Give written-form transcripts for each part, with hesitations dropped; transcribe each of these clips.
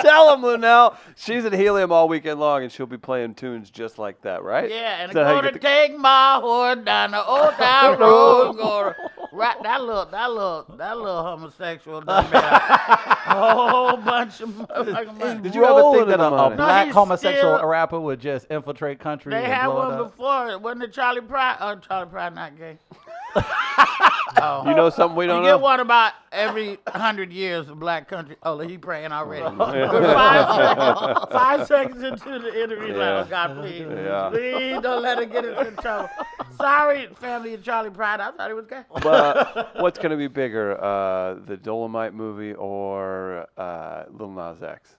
Tell him, Luenell. She's at Helium all weekend long, and she'll be playing tunes just like that, right? Yeah, and I'm gonna take my horse down the old town road. Gonna right that little homosexual done made a whole bunch of motherfucking money. Did you ever think that a black he's homosexual still- rapper would just infiltrate country They and had blow it one up? before. Wasn't it Charlie Pride? Oh, Charlie Pride not gay. Oh. You know something we don't You know? get one about every 100 years of black country. Oh, he praying already. Yeah. 5 seconds into the interview, Yeah. like, oh, God, please. Yeah. Please don't let her get into trouble. Sorry, family of Charlie Pride. I thought he was gay. But what's going to be bigger, the Dolomite movie or Lil Nas X?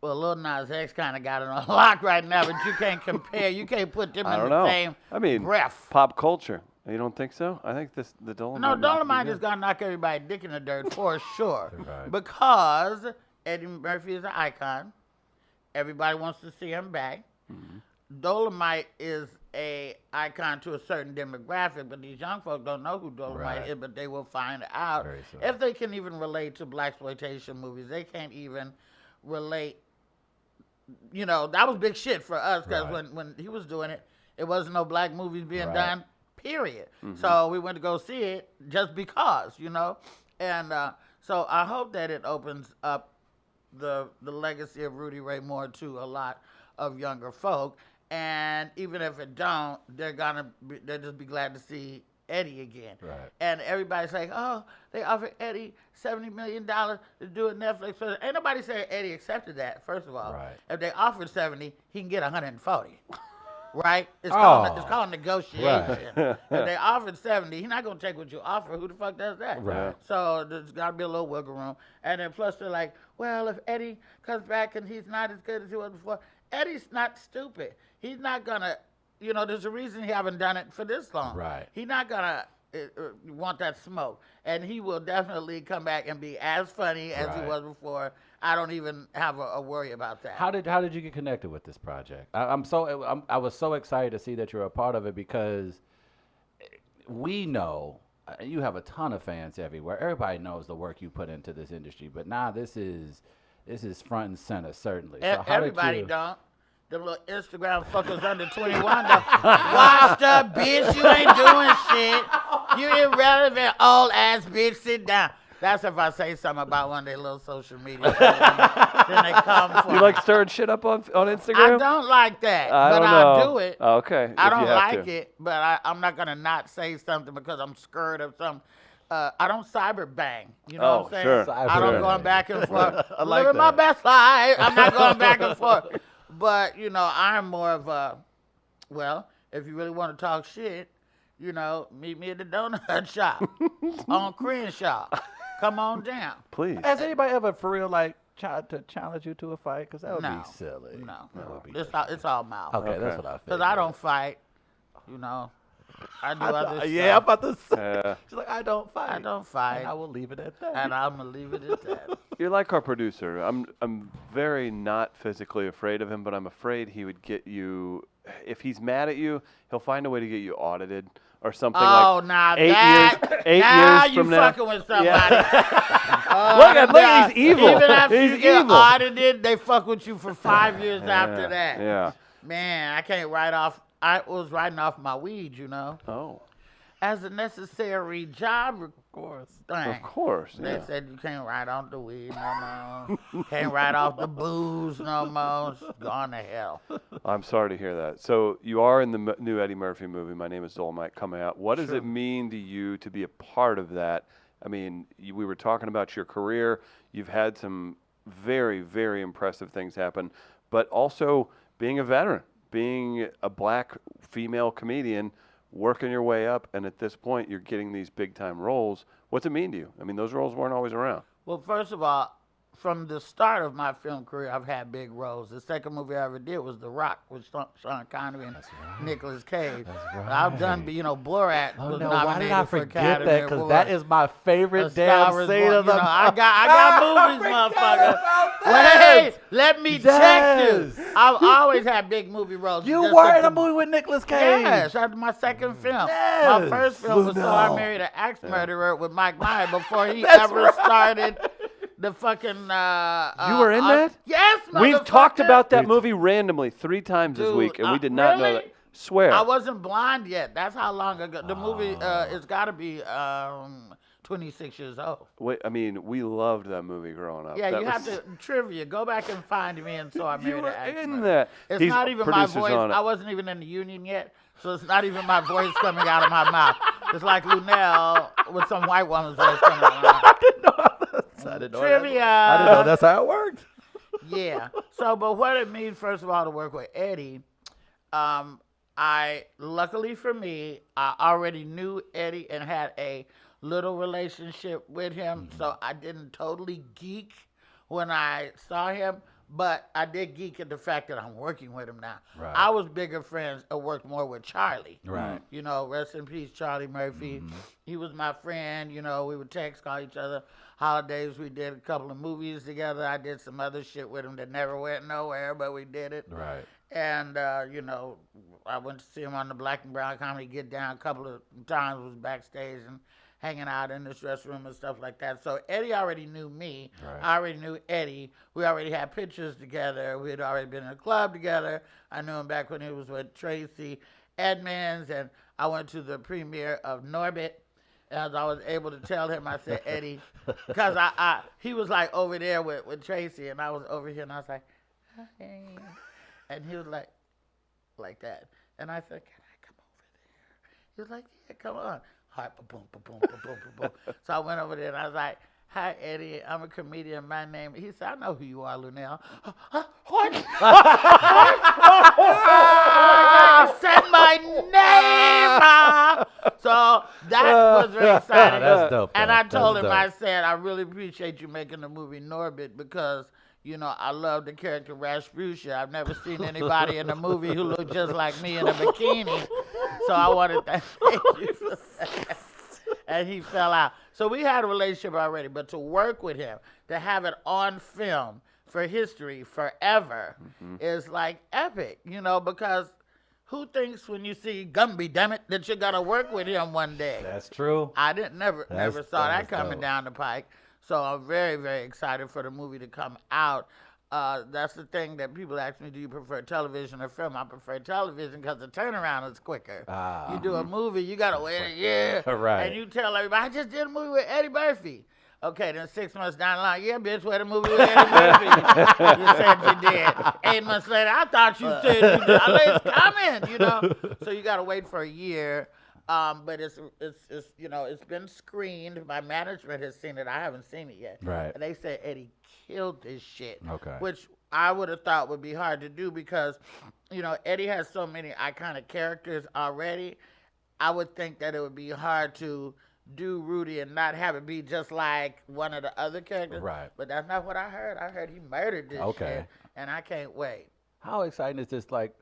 Well, Lil Nas X kind of got it on lock right now, but you can't compare. You can't put them I in don't the know. same I mean, breath. pop culture. You don't think so? I think the Dolomite. No, might be Dolomite good. is going to knock everybody dick in the dirt for sure. Right. Because Eddie Murphy is an icon. Everybody wants to see him back. Mm-hmm. Dolomite is a icon to a certain demographic, but these young folks don't know who Dolomite Right. is, but they will find out. Very so. If they can even relate to blaxploitation movies, they can't even relate. You know, that was big shit for us because Right. when he was doing it, it wasn't no black movies being Right. done, period. Mm-hmm. So we went to go see it just because, you know. And so I hope that it opens up the legacy of Rudy Ray Moore to a lot of younger folk. And even if it don't, they'll just be glad to see Eddie again. Right. And everybody's like, oh, they offered Eddie $70 million to do a Netflix special. Ain't nobody saying Eddie accepted that, first of all. Right. If they offered 70, he can get 140. Right? It's Oh. called negotiation. If they offered 70, he's not going to take what you offer. Who the fuck does that? Right. So there's got to be a little wiggle room. And then plus they're like, well, if Eddie comes back and he's not as good as he was before, Eddie's not stupid. He's not going to, you know, there's a reason he haven't done it for this long. Right. He's not going to want that smoke. And he will definitely come back and be as funny as he Right. was before. I don't even have a worry about that. How did you get connected with this project? I was so excited to see that you're a part of it because we know you have a ton of fans everywhere. Everybody knows the work you put into this industry, but now this is front and center certainly. So how Everybody did you, don't. The little Instagram fuckers under 21 don't. Washed up, bitch. You ain't doing shit. You irrelevant, old ass bitch. Sit down. That's if I say something about one of their little social media. Then they come for You like stirring shit up on I Instagram? don't like that, I but don't I'll know. do it. Okay. I if don't you have like to. it, but I'm not going to not say something because I'm scared of something. I don't cyber bang. You know what I'm saying? sure. I don't Cyber go bang. back and forth. I like Living my that. best life. I'm not going back and forth. But, you know, I'm more of a, well, if you really want to talk shit, you know, meet me at the donut shop on Crenshaw. Come on down. Please. has anybody ever for real like tried to challenge you to a fight? Because that would No. be silly. No. That would be It's all mouth. okay, that's Okay. what I figured. Because I don't fight, you know. I do other stuff. Yeah, I'm about to say. Yeah. She's like, I don't fight. I don't fight. And I will leave it at that. And I'm going to leave it at that. You're like our producer. I'm very not physically afraid of him, but I'm afraid he would get you. If he's mad at you, he'll find a way to get you audited or something Oh, like now 8 that, years. 8 now years you from now. fucking with somebody. Look at he's evil. Even after He's you get evil. audited, they fuck with you for 5 years after that. Yeah. Man, I can't write off. I was writing off my weed, you know, Oh, as a necessary job course. thing. of course. They Yeah. said you can't write off the weed no more. Can't write off the booze no more. It's gone to hell. I'm sorry to hear that. So you are in the new Eddie Murphy movie, My Name is Dolomite, coming out. What does it mean to you to be a part of that? I mean, we were talking about your career. You've had some very, very impressive things happen, but also being a veteran, being a black female comedian, working your way up, and at this point, you're getting these big-time roles. What's it mean to you? I mean, those roles weren't always around. Well, first of all, from the start of my film career, I've had big roles. The second movie I ever did was The Rock with Sean Connery and Nicolas Cage. I've done, you know, Borat Oh was no! Why nominated did I for forget Academy that? Because that Award. is my favorite A Star is damn scene Born. of the. You know, I got movies, motherfucker. Wait, let me check you. I've always had big movie roles. You Just were like in a the- movie with Nicolas Cage. Yes, that's my second film. My Yes. first film was So I Luenell. Married an Axe Murderer with Mike Myers before he That's ever right. started The fucking. You were in that? Yes, We've talked motherfucker. about that movie randomly 3 times this Dude, week, and we did not know really? that. Swear. I wasn't blind yet. That's how long ago. The movie it's got to be 26 years old. Wait, I mean, we loved that movie growing up. Yeah, That you have was- to trivia. Go back and find me, and so I You married were an actress. in that. It's He's not even my producers voice. on it. I wasn't even in the union yet, so it's not even my voice coming out of my mouth. It's like Luenell with some white woman's voice coming out of my mouth. I didn't know Trivia. I didn't know that's how it worked. Yeah. So, but what it means, first of all, to work with Eddie, I, luckily for me, I already knew Eddie and had a little relationship with him, so I didn't totally geek when I saw him, but I did geek at the fact that I'm working with him now. Right. I was bigger friends and worked more with Charlie. Right. You know, rest in peace, Charlie Murphy. He was my friend. You know, we would text, call each other. Holidays, we did a couple of movies together. I did some other shit with him that never went nowhere, but we did it. Right. And, you know, I went to see him on the Black and Brown Comedy Get Down a couple of times, was backstage and hanging out in this restroom and stuff like that. So Eddie already knew me. Right. I already knew Eddie. We already had pictures together. We had already been in a club together. I knew him back when he was with Tracy Edmonds, and I went to the premiere of Norbit. As I was able to tell him, I said, Eddie, because he was like over there with Tracy, and I was over here, and I was like, hey. And he was like that. And I said, can I come over there? He was like, yeah, come on. Heart, boom, boom, boom, boom, boom, boom, boom. So I went over there and I was like, hi, Eddie. I'm a comedian. My name. He said, I know who you are, Luenell. What? Said my name. So that was very exciting. That's dope. And though. I told That's him, dope. I said, I really appreciate you making the movie Norbit because, you know, I love the character Rasputia. I've never seen anybody in a movie who looked just like me in a bikini. So I wanted to thank you for that. And he fell out. So we had a relationship already, but to work with him, to have it on film for history forever is like epic, you know, because who thinks when you see Gumby, damn it, that you're going to work with him one day? That's true. I never saw that that's coming dope. down the pike. So I'm very, very excited for the movie to come out. That's the thing that people ask me, do you prefer television or film? I prefer television because the turnaround is quicker. You do a movie, you got to wait a year. Right. And you tell everybody, I just did a movie with Eddie Murphy. Okay, then 6 months down the line, yeah, bitch, where the movie with Eddie Murphy? You said you did. 8 months later, I thought you said you did. It's coming, you know? So you got to wait for a year. But it's you know, it's been screened. My management has seen it. I haven't seen it yet. Right. And they said Eddie killed this shit. Okay. Which I would have thought would be hard to do because, you know, Eddie has so many iconic characters already. I would think that it would be hard to do Rudy and not have it be just like one of the other characters. Right. But that's not what I heard. I heard he murdered this shit. And I can't wait. How exciting is this? Like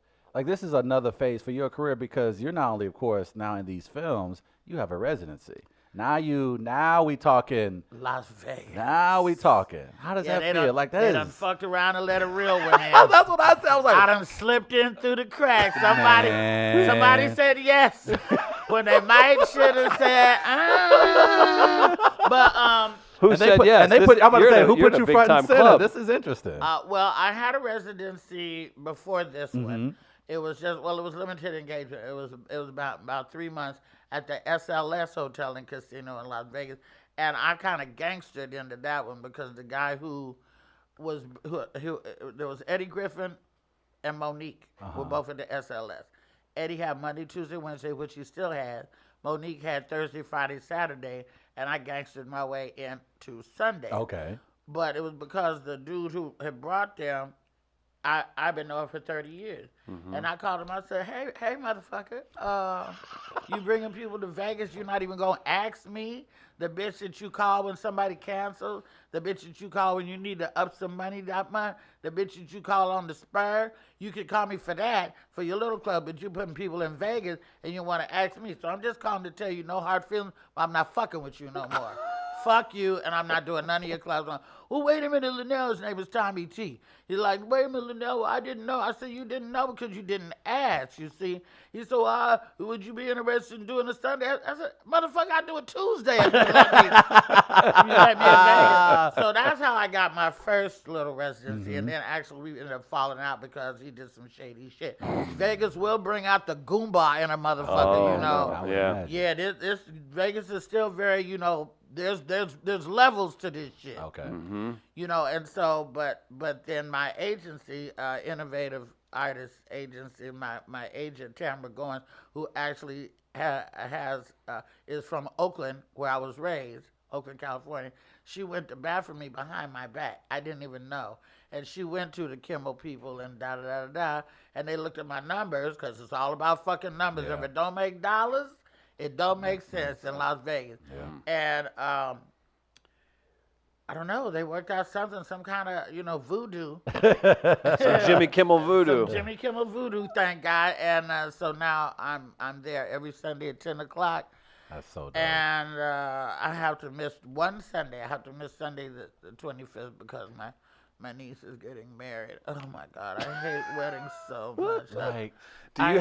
this is another phase for your career because you're not only, of course, now in these films, you have a residency. Now we talking. Las Vegas. Now we talking. How does that feel? Like that they is. done fucked around and let a real one in. That's what I said. I was like, I done slipped in through the cracks. Somebody said yes when they might should have said. But Who said yes? And they put. I'm about to You're say, the- who you're put the you big front time and center? club. This is interesting. well, I had a residency before this one. It was just it was limited engagement. It was about 3 months at the SLS Hotel and Casino in Las Vegas, and I kind of gangstered into that one because the guy who there was Eddie Griffin and Monique were both at the SLS. Eddie had Monday, Tuesday, Wednesday, which he still has. Monique had Thursday, Friday, Saturday, and I gangstered my way into Sunday. Okay. But it was because the dude who had brought them, I've been knowing for 30 years. And I called him. I said, hey, motherfucker, you bringing people to Vegas, you're not even going to ask me? The bitch that you call when somebody cancels, the bitch that you call when you need to up some money that month, the bitch that you call on the spur, you could call me for that, for your little club, but you putting people in Vegas and you want to ask me. So I'm just calling to tell you no hard feelings, but I'm not fucking with you no more. fuck you, and I'm not doing none of your clubs. Well, wait a minute, Luenell, his name is Tommy T. He's like, wait a minute, Luenell, I didn't know. I said, you didn't know because you didn't ask, you see. He said, would you be interested in doing a Sunday? I said, motherfucker, I do it Tuesday if you let me in Vegas. So that's how I got my first little residency, and then actually we ended up falling out because he did some shady shit. Vegas will bring out the Goomba in a motherfucker, you know. Yeah. Yeah, this Vegas is still very, you know, there's levels to this shit. Okay. You know, and so, but then my agency, Innovative Artist Agency, my agent Tamara Goins, who actually is from Oakland, where I was raised, Oakland, California. She went to bat for me behind my back. I didn't even know. And she went to the Kimmel people and da-da-da-da-da, and they looked at my numbers, because it's all about fucking numbers. Yeah. If it don't make dollars, it don't make sense in Las Vegas. Yeah. And I don't know, they worked out something, some kind of, you know, voodoo. Some Jimmy Kimmel voodoo. Some Jimmy Kimmel voodoo, thank God. And so now I'm there every Sunday at 10 o'clock. That's so dope. And I have to miss one Sunday. I have to miss Sunday the 25th because my niece is getting married. Oh my God, I hate weddings so much. Like, do you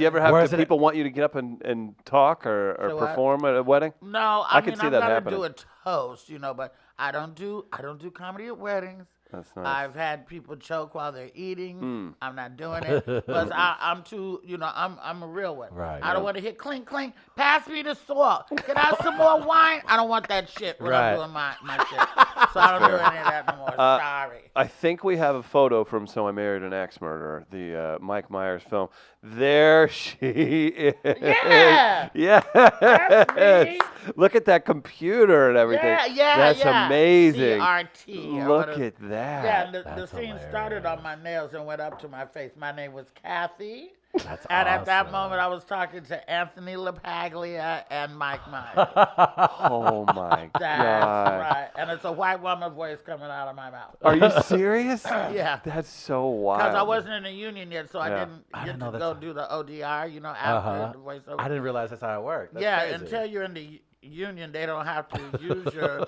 ever have to people want you to get up and talk or So perform at a wedding? No, I I could mean, see I'm that gonna happening. do a toast, you know, but I don't do comedy at weddings. That's nice. I've had people choke while they're eating. I'm not doing it because I'm too, you know, I'm a real one. Right. I don't want to hit clink clink. Pass me the salt. Can I have some more wine? I don't want that shit when I'm doing my shit. So I don't do any of that no more. Sorry. I think we have a photo from So I Married an Axe Murderer, the Mike Myers film. There she is. Yeah. Yes. That's me. Look at that computer and everything. Yeah. That's amazing. CRT. or Look whatever. at that. Yeah, the That's scene started hilarious. on my nails and went up to my face. My name was Kathy. That's And at that awesome. moment, I was talking to Anthony LaPaglia and Mike Myers. Oh my That's God. right. And it's a white woman voice coming out of my mouth. Are you serious? Yeah. That's so wild. Because I wasn't in a union yet, so I Yeah. didn't I get didn't know to that's go do the ODR, you know, after the voiceover. I didn't realize that's how it worked. That's Yeah, crazy. until you're in the union, they don't have to use your.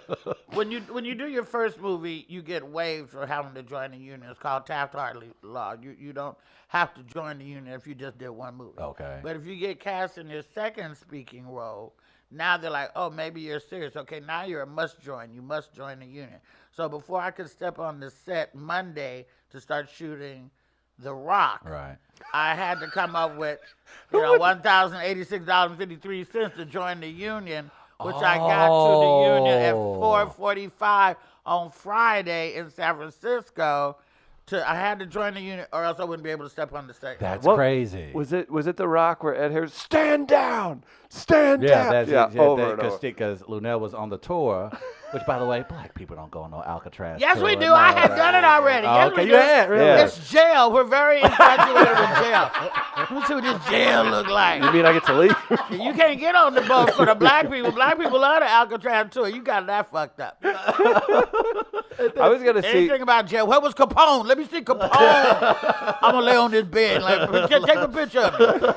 When you do your first movie, you get waived for having to join the union. It's called Taft-Hartley law. You don't have to join the union if you just did one movie. Okay. But if you get cast in your second speaking role, now they're like, oh, maybe you're serious. Okay, now you're a must join. You must join the union. So before I could step on the set Monday to start shooting The Rock, Right. I had to come up with, $1,086.53 to join the union, which I got to the union at 4:45 on Friday in San Francisco. I had to join the union, or else I wouldn't be able to step on the stage. That's What- crazy. Was it The Rock where Ed Harris stand down, stand Yeah, down? that's over and over. because Luenell was on the tour, which, by the way, black people don't go on no Alcatraz. Yes, tour. we do. No, I had done it already. Oh, Yes, okay, we you do. had, really? Yeah. It's jail. We're very infatuated with jail. Let me see what this jail look like. You mean I get to leave? You can't get on the boat for the black people. Black people love the Alcatraz tour. You got that fucked up. I was gonna see. Anything about jail? Where was Capone? Let me see Capone. I'm gonna lay on this bed. Like, take a picture of me.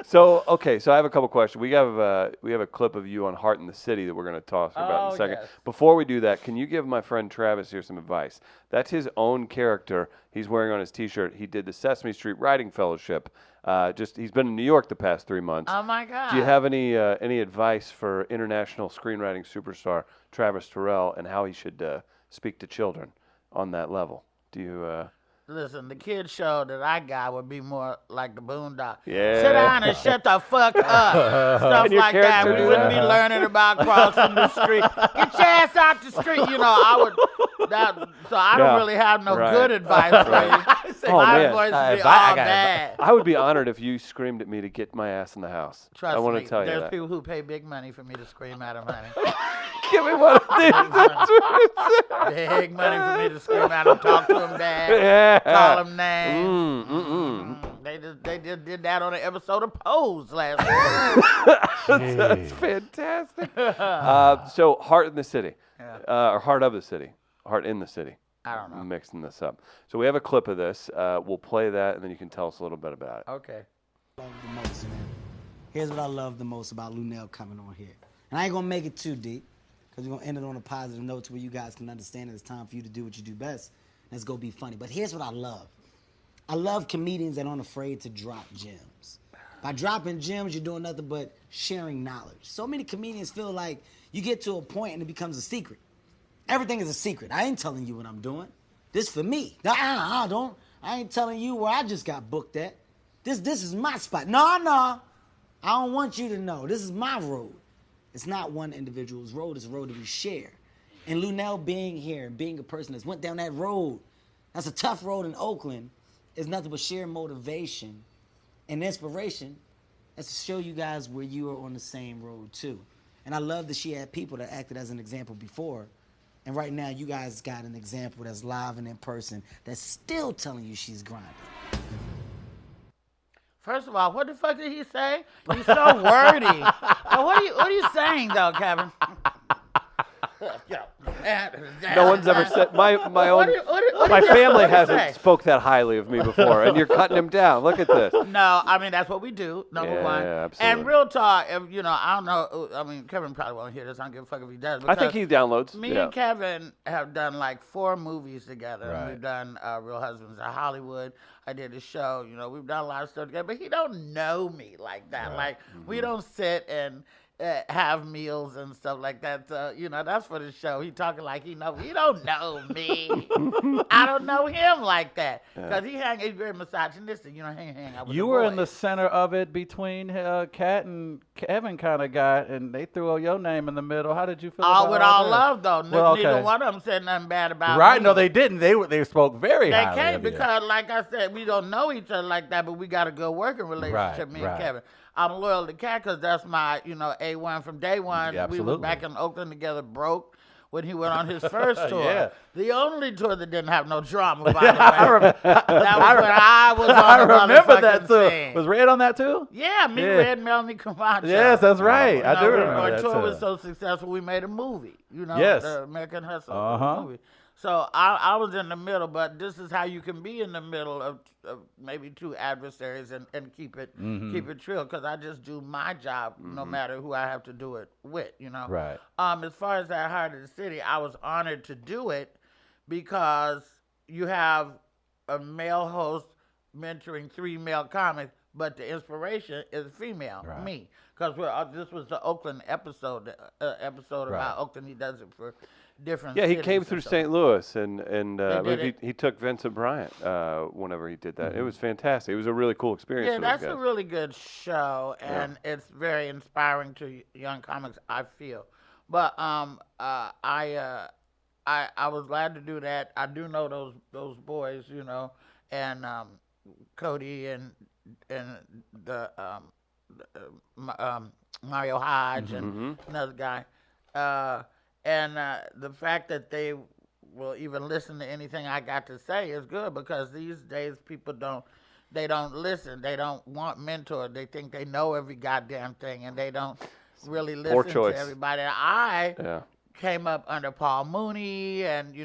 So I have a couple questions. We have a clip of you on Heart in the City that we're going to talk about in a Oh, second. yes. Before we do that, can you give my friend Travis here some advice? That's his own character. He's wearing on his T-shirt. He did the Sesame Street Writing Fellowship. He's been in New York the past 3 months. Oh my God. Do you have any advice for international screenwriting superstar Travis Terrell and how he should speak to children on that level? Do you? Listen, the kid show that I got would be more like the Boondocks. Yeah. Sit down and shut the fuck up. Stuff And your like that. character We do wouldn't that? be learning about crossing the street. Get your ass out the street. You know, I would. So I don't Yeah. really have no Right. good advice for you. Oh, My man. voice would be I all got bad. I would be honored if you screamed at me to get my ass in the house. Trust I want me, to tell you there's that. people who pay big money for me to scream at them, honey. Give me one of these. That's what it said. Big money for me to scream at them, talk to them bad, Yeah. call them names. Mm. They just did that on an episode of Pose last week. That's fantastic. So, Heart in the City, or Heart of the City, Heart in the City. I don't know. I'm mixing this up. So we have a clip of this. We'll play that, and then you can tell us a little bit about it. Okay. Love the most, man. Here's what I love the most about Luenell coming on here. And I ain't gonna make it too deep, because we're going to end it on a positive note to where you guys can understand that it's time for you to do what you do best. Let's go be funny. But here's what I love. I love comedians that aren't afraid to drop gems. By dropping gems, you're doing nothing but sharing knowledge. So many comedians feel like you get to a point and it becomes a secret. Everything is a secret. I ain't telling you what I'm doing. This for me. I ain't telling you where I just got booked at. This is my spot. No. I don't want you to know. This is my road. It's not one individual's road. It's a road that we share. And Luenell being here and being a person that's went down that road, that's a tough road in Oakland, is nothing but sheer motivation and inspiration. That's to show you guys where you are on the same road too. And I love that she had people that acted as an example before. And right now, you guys got an example that's live and in person that's still telling you she's grinding. First of all, what the fuck did he say? He's so wordy. What are you saying, though, Kevin? No one's ever said my family hasn't spoke that highly of me before, and you're cutting him down. Look at this. No, I mean that's what we do. Number one. Yeah, absolutely. And real talk, if, I don't know. I mean, Kevin probably won't hear this. I don't give a fuck if he does. I think he downloads. Me and Kevin have done like 4 movies together. Right. We've done Real Husbands of Hollywood. I did a show. We've done a lot of stuff together. But he don't know me like that. Right. Like we don't sit and have meals and stuff like that. So, that's for the show. He talking like he know. He don't know me. I don't know him like that. Because he's very misogynistic. Hang out with You the were in the boys. center of it between Kat and Kevin kind of got, and they threw your name in the middle. How did you feel about With all all that? love, though. Well, Neither okay. one of them said nothing bad about Right? me. No, they didn't. They spoke very They highly can't of you. because, like I said, we don't know each other like that, but we got a good working relationship, me and right. Kevin. I'm loyal to Kat because that's my, A1 from day one. Yeah, we absolutely. were back in Oakland together, broke when he went on his first tour. Yeah. The only tour that didn't have no drama, by the way. That was when I was on I the remember that motherfucking too. scene. Was Red on that too? Yeah, me, Yeah. Red, Melanie Camacho. Yes, that's right. I do remember Our that tour too. was so successful, we made a movie. Yes. The American Hustle Uh-huh. movie. So I was in the middle, but this is how you can be in the middle of maybe 2 adversaries and keep it real, because I just do my job no matter who I have to do it with, Right. As far as that Heart of the City, I was honored to do it because you have a male host mentoring 3 male comics, but the inspiration is female, Right. me. Because this was the Oakland episode about Oakland. He does it for different Yeah, he cities came and through stuff. St. Louis, and I did believe he took Vincent Bryant whenever he did that. It was fantastic. It was a really cool experience. Yeah, for that's those a guys. really good show, and it's very inspiring to young comics, I feel. But I was glad to do that. I do know those boys, and Cody and the Mario Hodge and another guy, and the fact that they will even listen to anything I got to say is good, because these days people don't listen. They don't want mentors. They think they know every goddamn thing, and they don't really listen to everybody. I came up under Paul Mooney and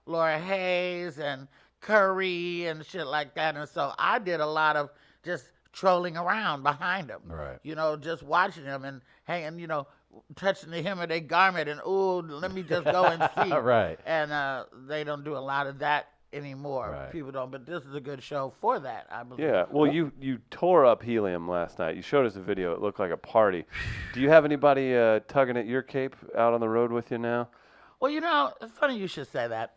Laura Hayes and Curry and shit like that, and so I did a lot of just trolling around behind them. Right. Just watching them and hanging, touching the hem of their garment and, ooh, let me just go and see. Right. And they don't do a lot of that anymore. Right. People don't, but this is a good show for that, I believe. Yeah, well, you tore up Helium last night. You showed us a video. It looked like a party. Do you have anybody tugging at your cape out on the road with you now? Well, it's funny you should say that.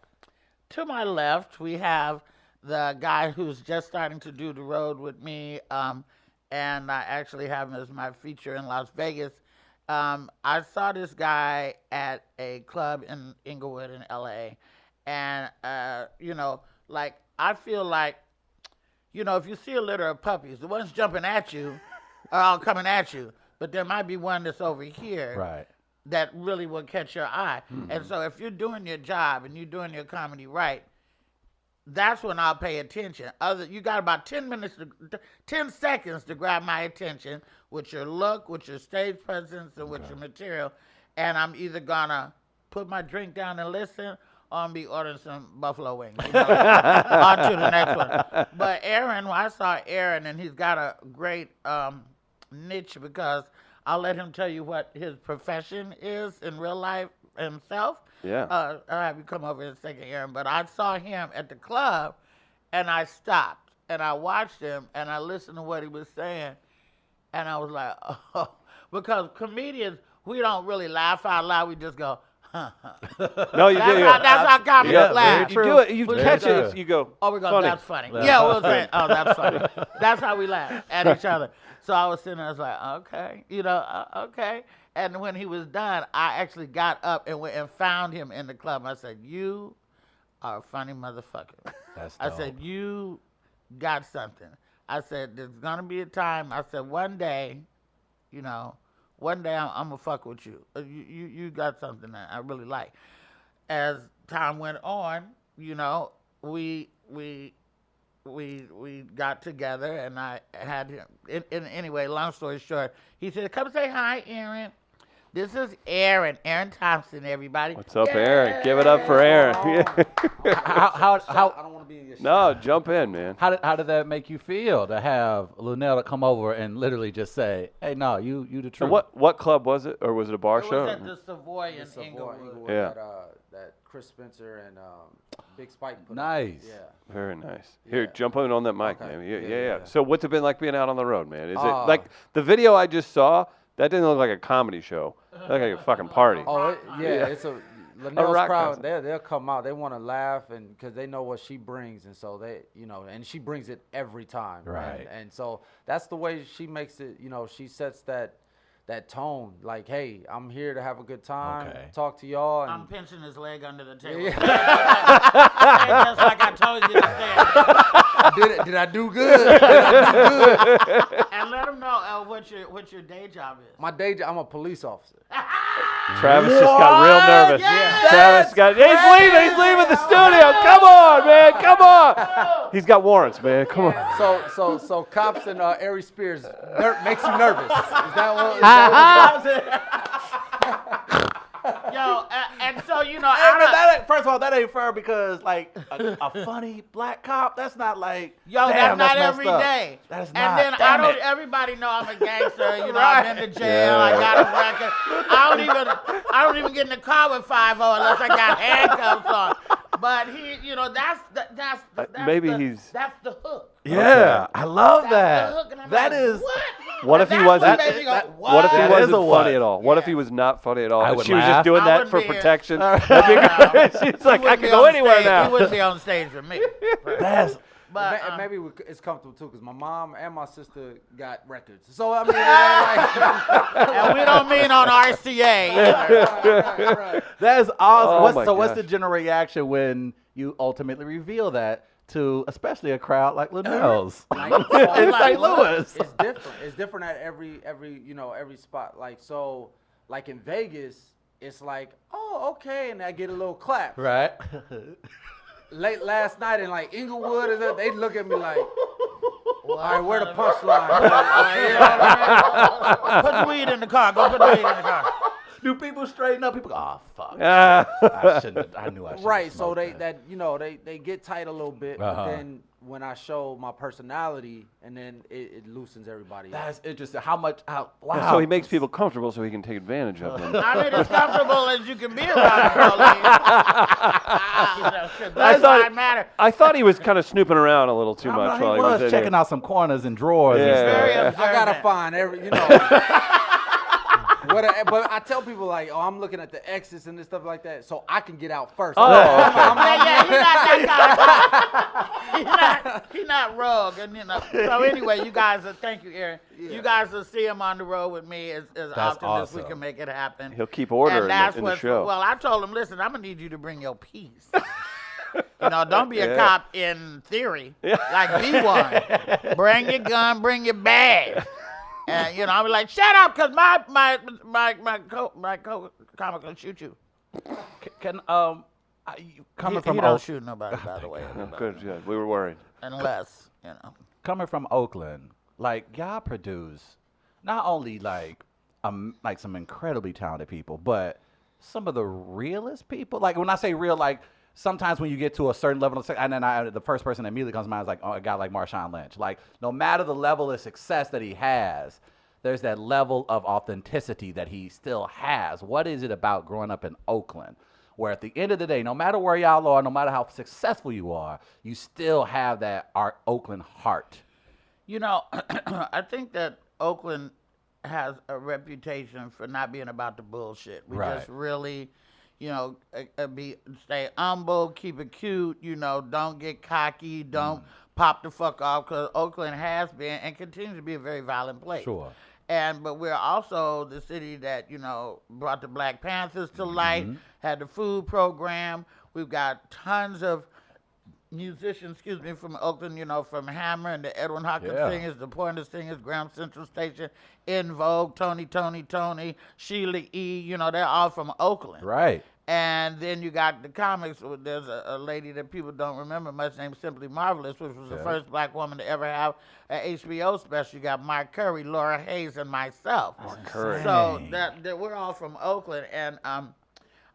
To my left, we have the guy who's just starting to do the road with me, and I actually have him as my feature in Las Vegas. I saw this guy at a club in Inglewood in L.A., and, I feel like, if you see a litter of puppies, the ones jumping at you are all coming at you, but there might be one that's over here. Right. That really will catch your eye. And so if you're doing your job and you're doing your comedy right, that's when I'll pay attention. You got about 10 seconds to grab my attention with your look, with your stage presence, and with your material. And I'm either gonna put my drink down and listen, or I'm be ordering some buffalo wings. On to the next one. But Aaron, I saw Aaron, and he's got a great niche, because I'll let him tell you what his profession is in real life himself. Yeah. I'll have you come over in a second, Aaron. But I saw him at the club, and I stopped, and I watched him, and I listened to what he was saying, and I was like, oh, because comedians, we don't really laugh out loud. We just go, huh. No, you do. That's how comedians Yeah, laugh. you do it. You Very catch true. it. You go. Oh, we're going, funny. that's funny. Yeah, we'll say, oh, that's funny. That's how we laugh at each other. So I was sitting there, I was like, okay, okay. And when he was done, I actually got up and went and found him in the club. I said, you are a funny motherfucker. That's I dope. said, you got something. I said, there's going to be a time. I said, one day, one day I'm going to fuck with you. You got something that I really like. As time went on, we got together, and I had him. Anyway, long story short, he said, come say hi, Aaron. This is Aaron Thompson, everybody. What's up, Aaron? Give it up for Aaron. How I don't want to be in your No, jump in, man. how did that make you feel to have Luenell to come over and literally just say, "Hey, no, you the truth." And what club was it, or was it a bar It show? was at the Savoy in Savoy, Inglewood. Yeah. That Chris Spencer and Big Spike put on. Nice. Yeah. Very nice. Here, Yeah. jump in on that mic, Okay. man. Yeah, Yeah. yeah. So what's it been like being out on the road, man? Is it like the video I just saw? That didn't look like a comedy show. It looked like a fucking party. Oh, Yeah. it's a rock Luenell's crowd. concert. They'll come out. They want to laugh, and because they know what she brings, and so they, and she brings it every time. Right. And so that's the way she makes it. She sets that tone. Like, hey, I'm here to have a good time, Okay. talk to y'all. I'm And pinching his leg under the table. Yeah. Just like I told you to say. did I do good? Did I do good? And let him know what your day job is. My day job, I'm a police officer. Travis just got real nervous. Yeah. Travis got. He's leaving the studio. Come on, man. Come on. He's got warrants, man. Come on. So cops and Ari Spears makes you nervous. Is that what? Yo, and so Hey, but first of all, that ain't fair because like a funny black cop, that's not like that's not messed every up. day. That is and not. then Damn it. everybody know I'm a gangster. Right. I've been to jail. I got a record. I don't even get in the car with 5-0 unless I got handcuffs on. But that's Maybe that's the hook. Yeah, I love That's that. the hook, and I'm That like, is. what? What And if he that's wasn't? what made me go, What if he That wasn't is a funny what? at all? What if Yeah. he was not funny at all? I And would she was laugh. just doing I that wouldn't for be here. protection. No. She's like, He I wouldn't can be go on anywhere stage. He now. wouldn't be on stage with me. That's. But Maybe it's comfortable too, because my mom and my sister got records. So I mean, it ain't and we don't mean on RCA either. right. That is awesome. Oh my What's the gosh. general reaction when you ultimately reveal that to, especially a crowd like Luenell's in St. Louis? It's different. It's different at every spot. Like in Vegas, it's like, oh, okay, and I get a little clap. Right. Late last night in like Inglewood, they look at me like, all right, where the punchline? You know what I mean? Put the weed in the car. Go put the weed in the car. Do people straighten up? People go, oh fuck. Ah. I shouldn't. I knew I should. Right, so they get tight a little bit, Uh-huh. but then when I show my personality, and then it loosens everybody up. That's interesting. Wow. So he makes people comfortable so he can take advantage of them. I mean, as comfortable as you can be around the police. That's why it matters. I thought he was kind of snooping around a little too much He while he was was in checking there. out some corners and drawers. Yeah. And stuff. Very I gotta observant. find but I tell people like, oh, I'm looking at the exits and this stuff like that, so I can get out first. Oh, okay. Yeah, he's not that kind of guy. He's not rogue. And, So anyway, you guys, thank you, Aaron. You guys will see him on the road with me as often as we awesome. can make it happen. He'll keep order And in that's the, in the what's, show. well, I told him, listen, I'm going to need you to bring your piece. Don't be a Yeah. cop in theory. Like, be one. Bring your gun, bring your bag. And, I'll be like, shut up, because my comic will shoot you. Can coming He from don't Oak- shoot nobody, by the way. Oh, good. We were worried. Unless, coming from Oakland, like y'all produce not only like some incredibly talented people, but some of the realest people. Like when I say real, like sometimes when you get to a certain level of success, and then the first person that immediately comes to mind is like a guy like Marshawn Lynch. Like no matter the level of success that he has, there's that level of authenticity that he still has. What is it about growing up in Oakland where at the end of the day, no matter where y'all are, no matter how successful you are, you still have that Oakland heart? You know, I think that Oakland has a reputation for not being about the bullshit. We Right. just really, you know, stay humble, keep it cute, you know, don't get cocky, don't pop the fuck off, because Oakland has been and continues to be a very violent place. Sure. But we're also the city that, you know, brought the Black Panthers to light, had the food program. We've got tons of musicians, from Oakland, you know, from Hammer and the Edwin Hawkins Singers, the Pointer Singers, Graham Central Station, In Vogue, Tony, Sheila E., you know, they're all from Oakland. Right. And then you got the comics. There's a lady that people don't remember much named Simply Marvelous, which was the first black woman to ever have an HBO special. You got Mark Curry, Laura Hayes, and myself. Mark Curry. So that we're all from Oakland, and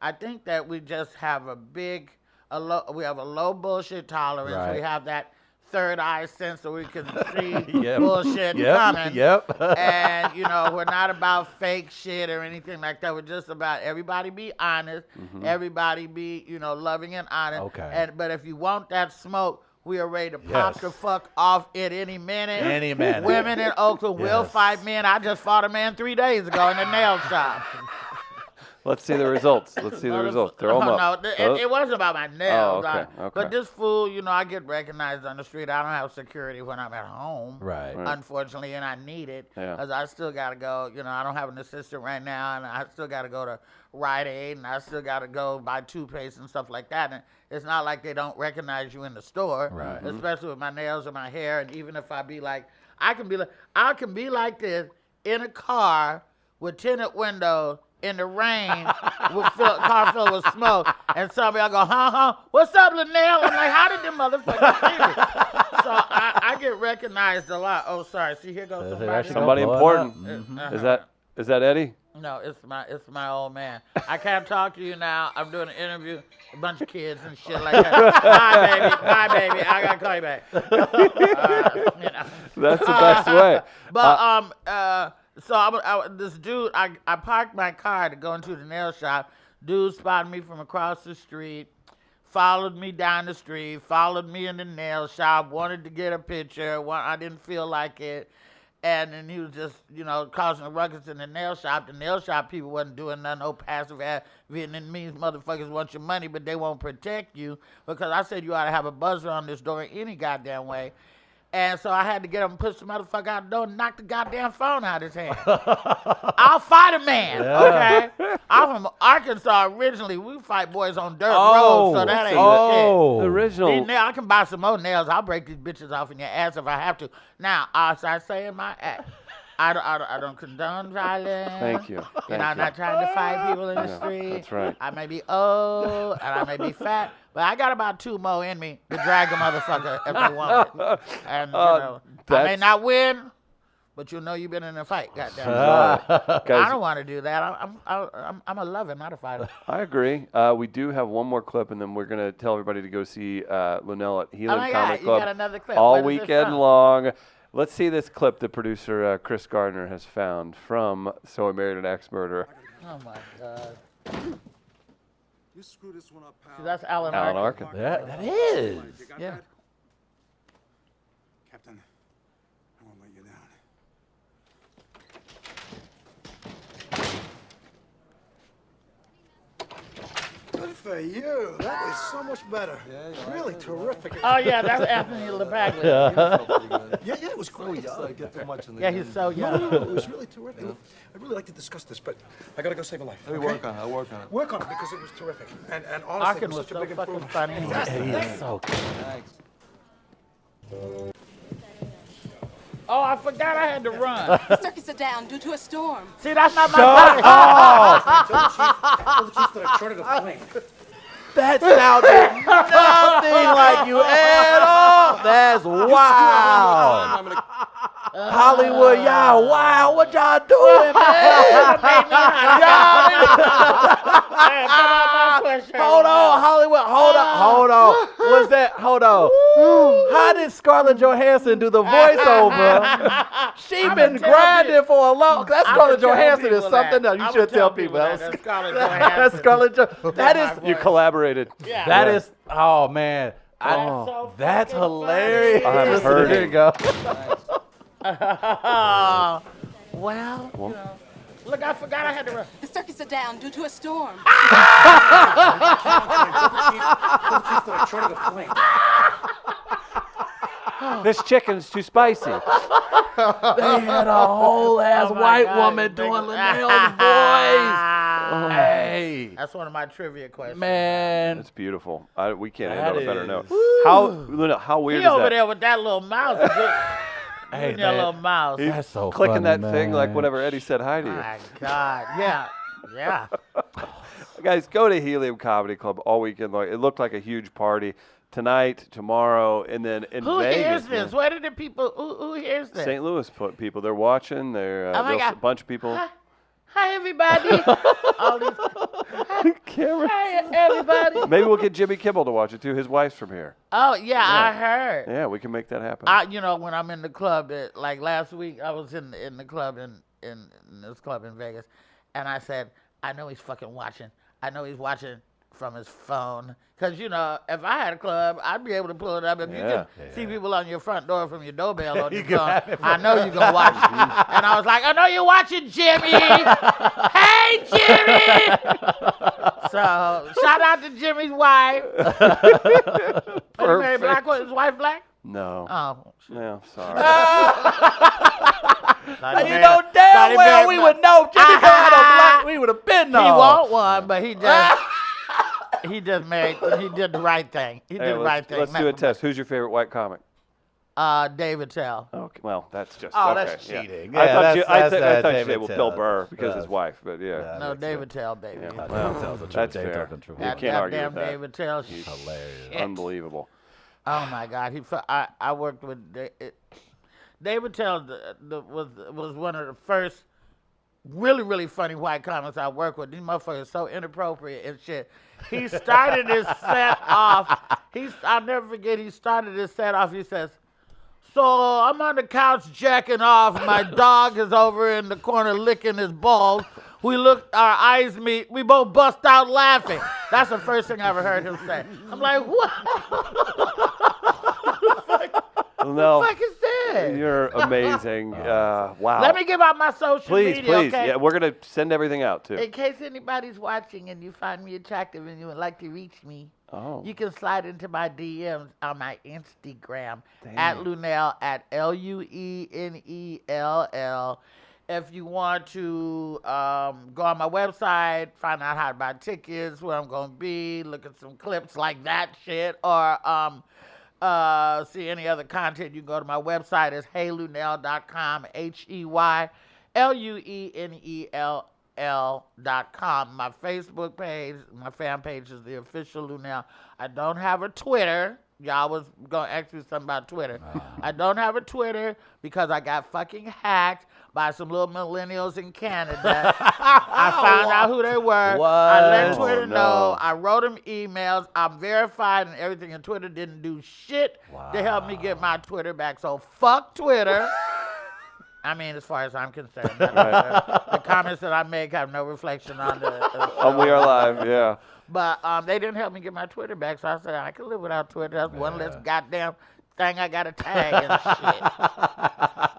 I think that we just have we have a low bullshit tolerance. Right. We have that third eye sense so we can see Yep. bullshit Yep. coming. Yep. And, you know, we're not about fake shit or anything like that. We're just about everybody be honest, everybody be, you know, loving and honest. Okay. But if you want that smoke, we are ready to pop Yes. the fuck off at any minute. Any minute. Women in Oakland will Yes. fight men. I just fought a man 3 days ago in the nail shop. Let's see the results. Let's see the results. Throw them up. No, it wasn't about my nails. Oh, okay. But this fool, you know, I get recognized on the street. I don't have security when I'm at home. Right. Unfortunately, and I need it. Yeah. Because I still got to go. You know, I don't have an assistant right now, and I still got to go to Rite Aid, and I still got to go buy toothpaste and stuff like that. And it's not like they don't recognize you in the store. Right. Especially with my nails and my hair. And even if I be like, I can be like this in a car with tinted windows, in the rain, with car filled with smoke, and somebody will go, what's up, Luenell? I'm like, how did them motherfuckers see me? So I get recognized a lot. Oh, sorry. See, here goes somebody. Somebody Blow it important. up. Is that Eddie? No, it's my old man. I can't talk to you now. I'm doing an interview, a bunch of kids and shit like that. Bye, baby. I gotta call you back. You know. That's the best way. But so this dude, I parked my car to go into the nail shop. Dude spotted me from across the street, followed me down the street, followed me in the nail shop, wanted to get a picture. I didn't feel like it. And then he was just, you know, causing a ruckus in the nail shop. The nail shop people wasn't doing nothing. No passive ass Vietnamese motherfuckers want your money, but they won't protect you. Because I said you ought to have a buzzer on this door any goddamn way. And so I had to get him and push the motherfucker out the door and knock the goddamn phone out of his hand. I'll fight a man, okay? I'm from Arkansas originally. We fight boys on dirt roads, so that ain't shit. Original. These I can buy some more nails. I'll break these bitches off in your ass if I have to. Now, as I say in my act, I don't condone violence. Thank you. And I'm not trying to fight people in the street. That's right. I may be old and I may be fat, but I got about 2 more in me to drag a motherfucker if they want it. And, you know, I may not win, but you know you've been in a fight, goddamn. I don't want to do that. I'm a lover, not a fighter. I agree. We do have one more clip, and then we're going to tell everybody to go see Luenell at Healing my Comedy God, Club you got another clip. all Where is it weekend from? long. Let's see this clip the producer, Chris Gardner, has found from So I Married an Ex-Murderer. Oh, my God. You screw this one up, pal. See, that's Alan Alan Arkin. Arkin. That is. You got Yeah. that? Captain, I won't let you down. Good for you. That was so much better. Really terrific. Oh, yeah, that's Anthony LaPaglia. Yeah, it was great. Yeah, he's so young. No, it was really terrific. I'd really like to discuss this, but I gotta go save a life. Let me work on it. I'll work on it. Work on it because it was terrific. And honestly, Arkin it was was such a so big fucking improvement. funny. He's so good. Thanks. Oh, I forgot I had to run. The circus are down due to a storm. See, that's not my fault. Tell the chief that I chartered a plane. That sounded nothing like you at all. That's wild. Hollywood, y'all, wow, what y'all doing, man? Hold on, Hollywood, hold on. What's that? Hold on. How did Scarlett Johansson do the voiceover? She been grinding for a long. That's Scarlett Johansson is something else. You I'ma should tell people people. That's Scarlett That's Johansson. Scarlett Johansson. That is. You collaborated. Yeah. That is. Oh man. so That's fucking hilarious. I haven't funny. heard There it. you go. Well, you know. Look, I forgot I had to run. The circus are down due to a storm. This chicken's too spicy. They had a whole ass Oh my white God, woman you doing think- Luenell's voice. Hey, That's one of my trivia questions. man. That's beautiful. We can't That handle a better is- note. How weird He is over that? there with that little mouse. Hey, That little man. mouse. He's That's so clicking funny, that thing like man. whenever Eddie said hi to you. My God. Yeah. Guys, go to Helium Comedy Club all weekend long. It looked like a huge party tonight, tomorrow, and then in Who Vegas. hears this? man. Where did the people? Who hears this? St. Louis people. They're watching. They're Oh my there's God. a bunch of people. Hi everybody. All these, Cameron. hi everybody. Maybe we'll get Jimmy Kimmel to watch it too. His wife's from here. Oh yeah, I heard. Yeah, we can make that happen. You know, when I'm in the club, like last week, I was in the club in this club in Vegas, and I said, I know he's fucking watching. I know he's watching from his phone. Because, you know, if I had a club, I'd be able to pull it up. If you can see people on your front door from your doorbell on your phone, I know you're going to watch. And I was like, I know you're watching, Jimmy. Hey, Jimmy. So, shout out to Jimmy's wife. Very black. Was his wife black? No. Oh, No, sorry. You know damn well we would know. Jimmy Kimmel had a black. We would have been He known. want one, but he just he did the right thing. He Hey, did the right thing. let's do a test. Who's your favorite white comic? David Tell. Okay, well, that's just Oh, okay. that's cheating. I Yeah, thought that's- you that's, said David well, Tell. Bill Burr because That's- his wife, but yeah. Yeah. No, David Tell, baby. Yeah, Well, David tells the truth. that's David fair. tells the truth. You That can't argue goddamn with that. David Tell. Hilarious. Unbelievable. Oh my God, I worked with David Tell. Was one of the first really funny white comics I worked with. These motherfuckers are so inappropriate and shit. He started his set off. I'll never forget. He started his set off. He says, "So I'm on the couch jacking off. My dog is over in the corner licking his balls. We look, our eyes meet. We both bust out laughing." That's the first thing I ever heard him say. I'm like, what? No, What the fuck is this? you're amazing. Wow. Let me give out my social please, media, please. okay? Yeah, we're gonna send everything out too. In case anybody's watching and you find me attractive and you would like to reach me, you can slide into my DMs on my Instagram at Luenell at LUENELL. If you want to go on my website, find out how to buy tickets, where I'm gonna be, look at some clips like that shit, or see any other content, you can go to my website. It's heyluenell.com, HeyLuenell.com. My Facebook page, my fan page is the official Luenell. I don't have a Twitter. Y'all was gonna ask me something about Twitter. I don't have a Twitter because I got fucking hacked by some little millennials in Canada. I found out who they were. I let What? Twitter Oh, no. know. I wrote them emails. I'm verified and everything, and Twitter didn't do shit to help me get my Twitter back. So fuck Twitter. I mean, as far as I'm concerned. The comments that I make have no reflection on the We Are Live. Yeah. But they didn't help me get my Twitter back, so I said I could live without Twitter. That's one less goddamn thing I got to tag and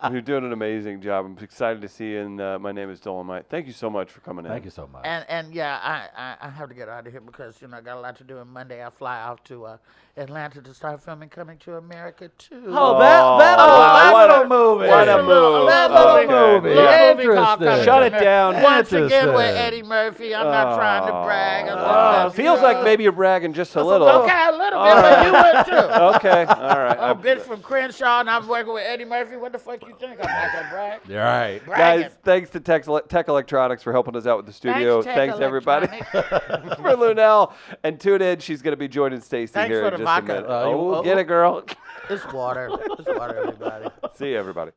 shit. You're doing an amazing job. I'm excited to see you. And my name is Dolomite. Thank you so much for coming in. Thank you so much. And yeah, I have to get out of here because, you know, I got a lot to do. And Monday I fly off to Atlanta to start filming Coming to America 2. Oh, that wow, little movie. What a move. That little Okay. movie. Little movie called Interesting. Coming Shut to it down. America. Once again with Interesting. Eddie Murphy. I'm not trying to brag. I'm just letting Feels you like know. maybe you're bragging just a little. Okay, a little bit, but you would too. Okay, all right. A bitch from Crenshaw, and I'm working with Eddie Murphy. What the fuck you think? I'm not gonna brag. You're right. Bragging. Guys, thanks to Tech Electronics for helping us out with the studio. Thanks, Tech everybody Electronics. for Luenell. And tune in. She's going to be joining Stacey Thanks here for in the just vodka. a minute. Get it, girl. It's water. It's water, everybody. See you, everybody.